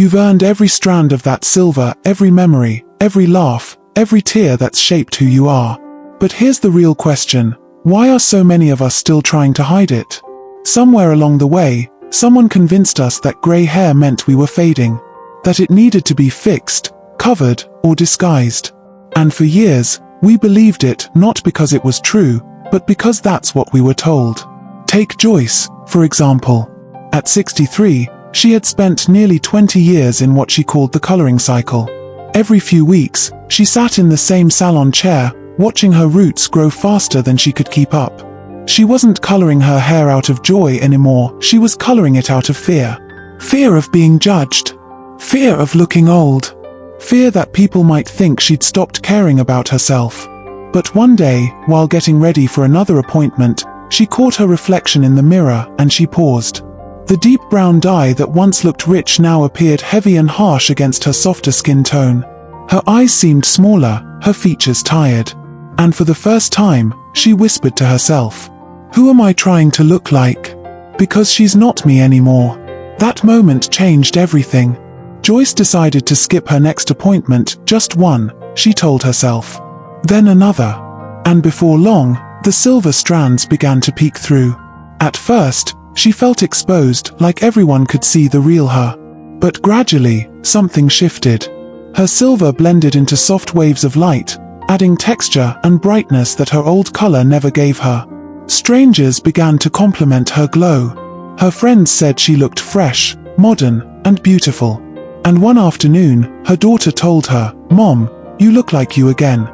You've earned every strand of that silver, every memory, every laugh, every tear that's shaped who you are. But here's the real question. Why are so many of us still trying to hide it? Somewhere along the way, someone convinced us that grey hair meant we were fading, that it needed to be fixed, covered, or disguised. And for years, we believed it not because it was true, but because that's what we were told. Take Joyce, for example. At 63, she had spent nearly 20 years in what she called the coloring cycle. Every few weeks, she sat in the same salon chair, watching her roots grow faster than she could keep up. She wasn't coloring her hair out of joy anymore, she was coloring it out of fear. Fear of being judged. Fear of looking old. Fear that people might think she'd stopped caring about herself. But one day, while getting ready for another appointment, she caught her reflection in the mirror, and she paused. The deep brown dye that once looked rich now appeared heavy and harsh against her softer skin tone. Her eyes seemed smaller, her features tired. And for the first time, she whispered to herself, "Who am I trying to look like? Because she's not me anymore." That moment changed everything. Joyce decided to skip her next appointment, just one, she told herself. Then another. And before long, the silver strands began to peek through. At first, she felt exposed, like everyone could see the real her. But gradually, something shifted. Her silver blended into soft waves of light, adding texture and brightness that her old color never gave her. Strangers began to compliment her glow. Her friends said she looked fresh, modern, and beautiful. And one afternoon, her daughter told her, "Mom, you look like you again."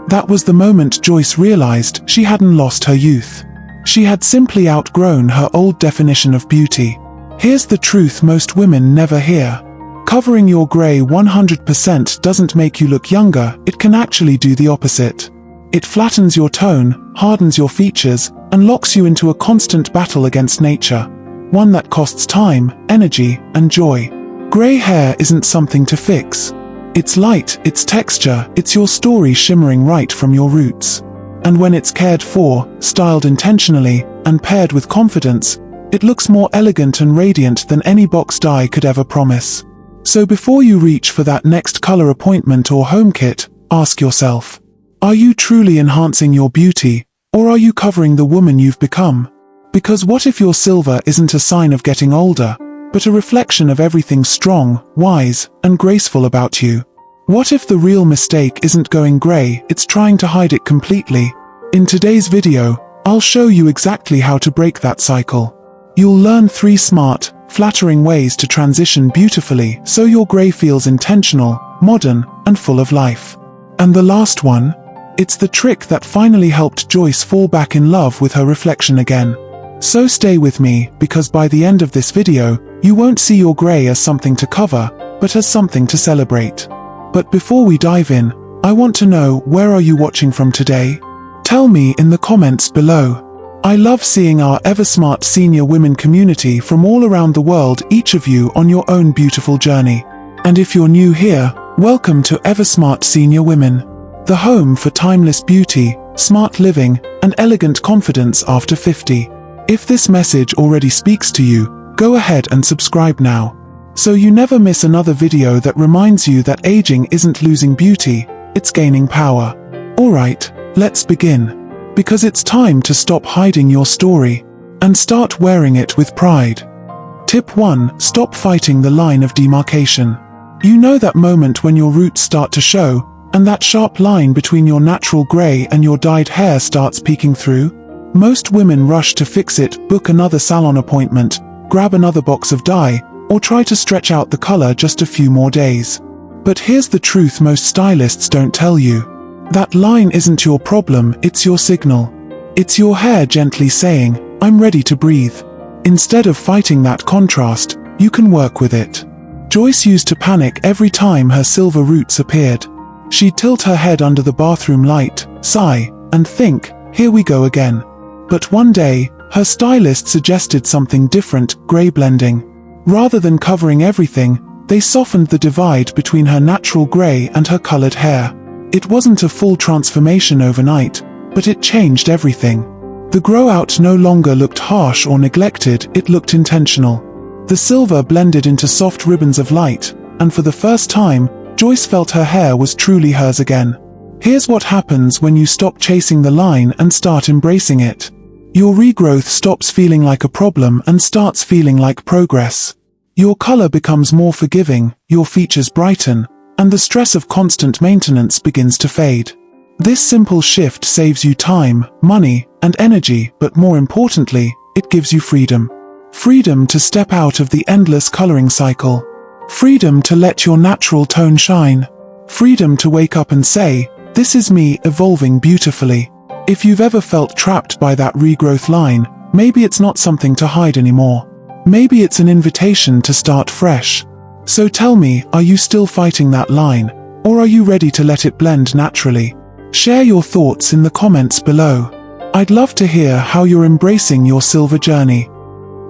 That was the moment Joyce realized she hadn't lost her youth. She had simply outgrown her old definition of beauty. Here's the truth most women never hear. Covering your grey 100% doesn't make you look younger, it can actually do the opposite. It flattens your tone, hardens your features, and locks you into a constant battle against nature. One that costs time, energy, and joy. Grey hair isn't something to fix. It's light, it's texture, it's your story shimmering right from your roots. And when it's cared for, styled intentionally, and paired with confidence, it looks more elegant and radiant than any box dye could ever promise. So before you reach for that next color appointment or home kit, ask yourself, are you truly enhancing your beauty, or are you covering the woman you've become? Because what if your silver isn't a sign of getting older, but a reflection of everything strong, wise, and graceful about you? What if the real mistake isn't going grey, it's trying to hide it completely? In today's video, I'll show you exactly how to break that cycle. You'll learn 3 smart, flattering ways to transition beautifully so your grey feels intentional, modern, and full of life. And the last one? It's the trick that finally helped Joyce fall back in love with her reflection again. So stay with me, because by the end of this video, you won't see your grey as something to cover, but as something to celebrate. But before we dive in, I want to know, where are you watching from today? Tell me in the comments below. I love seeing our Eversmart Senior Women community from all around the world, each of you on your own beautiful journey. And if you're new here, welcome to Eversmart Senior Women, the home for timeless beauty, smart living, and elegant confidence after 50. If this message already speaks to you, go ahead and subscribe now, so you never miss another video that reminds you that aging isn't losing beauty, it's gaining power. Alright, let's begin. Because it's time to stop hiding your story, and start wearing it with pride. Tip 1. Stop fighting the line of demarcation. You know that moment when your roots start to show, and that sharp line between your natural grey and your dyed hair starts peeking through? Most women rush to fix it, book another salon appointment, grab another box of dye, or try to stretch out the color just a few more days. But here's the truth most stylists don't tell you. That line isn't your problem, it's your signal. It's your hair gently saying, I'm ready to breathe. Instead of fighting that contrast, you can work with it. Joyce used to panic every time her silver roots appeared. She'd tilt her head under the bathroom light, sigh, and think, here we go again. But one day, her stylist suggested something different, grey blending. Rather than covering everything, they softened the divide between her natural grey and her colored hair. It wasn't a full transformation overnight, but it changed everything. The grow-out no longer looked harsh or neglected, it looked intentional. The silver blended into soft ribbons of light, and for the first time, Joyce felt her hair was truly hers again. Here's what happens when you stop chasing the line and start embracing it. Your regrowth stops feeling like a problem and starts feeling like progress. Your color becomes more forgiving, your features brighten, and the stress of constant maintenance begins to fade. This simple shift saves you time, money, and energy, but more importantly, it gives you freedom. Freedom to step out of the endless coloring cycle. Freedom to let your natural tone shine. Freedom to wake up and say, "This is me evolving beautifully." If you've ever felt trapped by that regrowth line, maybe it's not something to hide anymore. Maybe it's an invitation to start fresh. So tell me, are you still fighting that line? Or are you ready to let it blend naturally? Share your thoughts in the comments below. I'd love to hear how you're embracing your silver journey.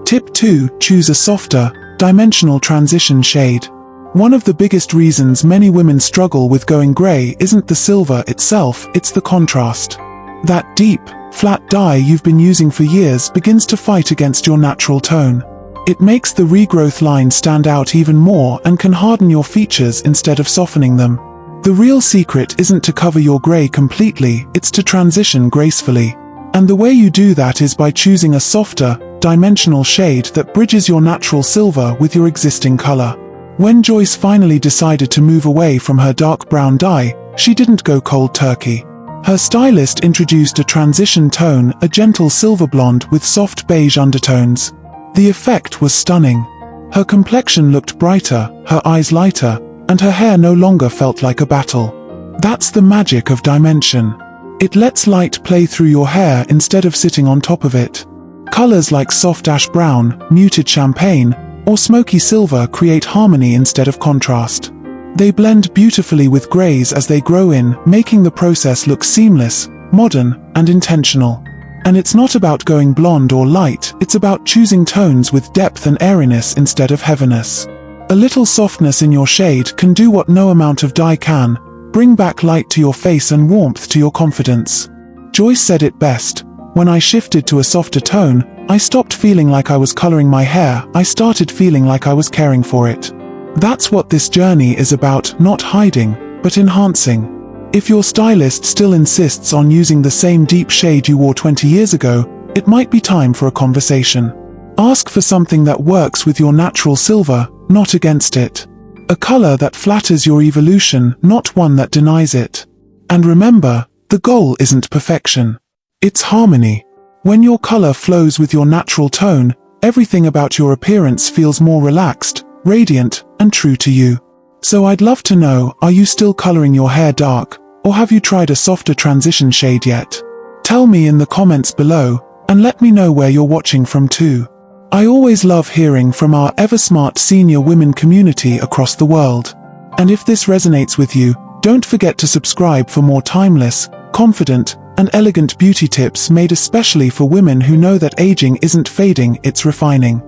Tip 2. Choose a softer, dimensional transition shade. One of the biggest reasons many women struggle with going grey isn't the silver itself, it's the contrast. That deep, flat dye you've been using for years begins to fight against your natural tone. It makes the regrowth line stand out even more and can harden your features instead of softening them. The real secret isn't to cover your grey completely, it's to transition gracefully. And the way you do that is by choosing a softer, dimensional shade that bridges your natural silver with your existing color. When Joyce finally decided to move away from her dark brown dye, she didn't go cold turkey. Her stylist introduced a transition tone, a gentle silver blonde with soft beige undertones. The effect was stunning. Her complexion looked brighter, her eyes lighter, and her hair no longer felt like a battle. That's the magic of dimension. It lets light play through your hair instead of sitting on top of it. Colors like soft ash brown, muted champagne, or smoky silver create harmony instead of contrast. They blend beautifully with grays as they grow in, making the process look seamless, modern, and intentional. And it's not about going blonde or light, it's about choosing tones with depth and airiness instead of heaviness. A little softness in your shade can do what no amount of dye can: bring back light to your face and warmth to your confidence. Joyce said it best: "When I shifted to a softer tone, I stopped feeling like I was coloring my hair, I started feeling like I was caring for it." That's what this journey is about, not hiding, but enhancing. If your stylist still insists on using the same deep shade you wore 20 years ago, it might be time for a conversation. Ask for something that works with your natural silver, not against it. A color that flatters your evolution, not one that denies it. And remember, the goal isn't perfection. It's harmony. When your color flows with your natural tone, everything about your appearance feels more relaxed, radiant, and true to you. So I'd love to know, are you still coloring your hair dark, or have you tried a softer transition shade yet? Tell me in the comments below, and let me know where you're watching from too. I always love hearing from our Eversmart Senior Women community across the world. And if this resonates with you, don't forget to subscribe for more timeless, confident, and elegant beauty tips made especially for women who know that aging isn't fading, it's refining.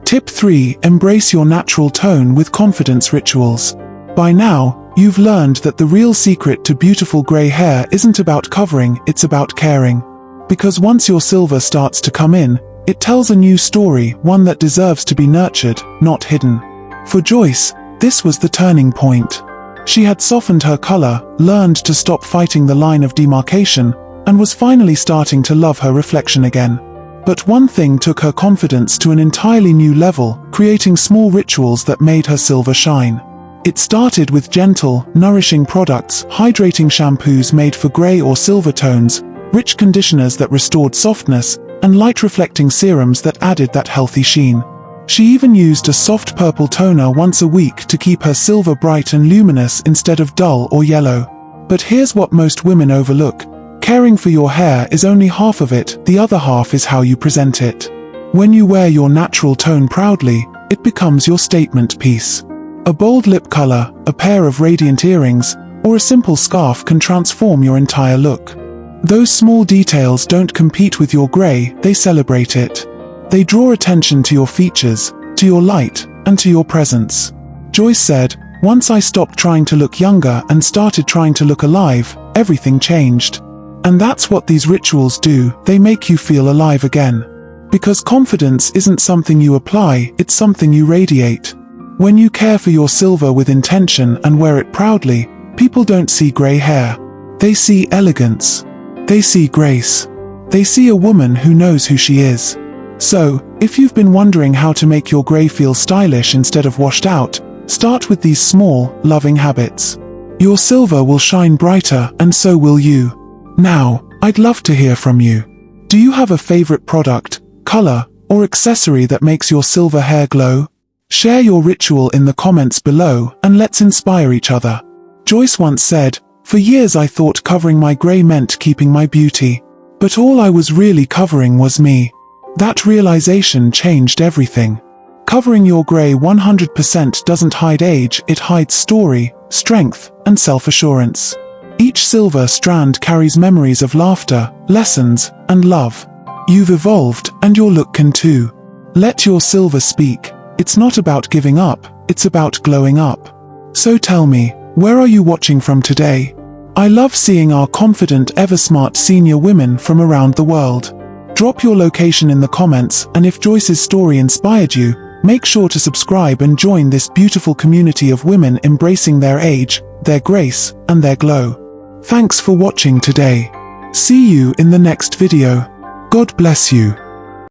Tip 3. Embrace your natural tone with confidence rituals. By now, you've learned that the real secret to beautiful grey hair isn't about covering, it's about caring. Because once your silver starts to come in, it tells a new story, one that deserves to be nurtured, not hidden. For Joyce, this was the turning point. She had softened her color, learned to stop fighting the line of demarcation, and was finally starting to love her reflection again. But one thing took her confidence to an entirely new level, creating small rituals that made her silver shine. It started with gentle, nourishing products, hydrating shampoos made for grey or silver tones, rich conditioners that restored softness, and light-reflecting serums that added that healthy sheen. She even used a soft purple toner once a week to keep her silver bright and luminous instead of dull or yellow. But here's what most women overlook. Caring for your hair is only half of it, the other half is how you present it. When you wear your natural tone proudly, it becomes your statement piece. A bold lip color, a pair of radiant earrings, or a simple scarf can transform your entire look. Those small details don't compete with your grey, they celebrate it. They draw attention to your features, to your light, and to your presence. Joyce said, "Once I stopped trying to look younger and started trying to look alive, everything changed." And that's what these rituals do, they make you feel alive again. Because confidence isn't something you apply, it's something you radiate. When you care for your silver with intention and wear it proudly, people don't see grey hair. They see elegance. They see grace. They see a woman who knows who she is. So, if you've been wondering how to make your grey feel stylish instead of washed out, start with these small, loving habits. Your silver will shine brighter, and so will you. Now, I'd love to hear from you. Do you have a favorite product, color, or accessory that makes your silver hair glow? Share your ritual in the comments below, and let's inspire each other. Joyce once said, "For years I thought covering my grey meant keeping my beauty. But all I was really covering was me." That realization changed everything. Covering your grey 100% doesn't hide age, it hides story, strength, and self-assurance. Each silver strand carries memories of laughter, lessons, and love. You've evolved, and your look can too. Let your silver speak. It's not about giving up, it's about glowing up. So tell me, where are you watching from today? I love seeing our confident Eversmart Senior Women from around the world. Drop your location in the comments, and if Joyce's story inspired you, make sure to subscribe and join this beautiful community of women embracing their age, their grace, and their glow. Thanks for watching today. See you in the next video. God bless you.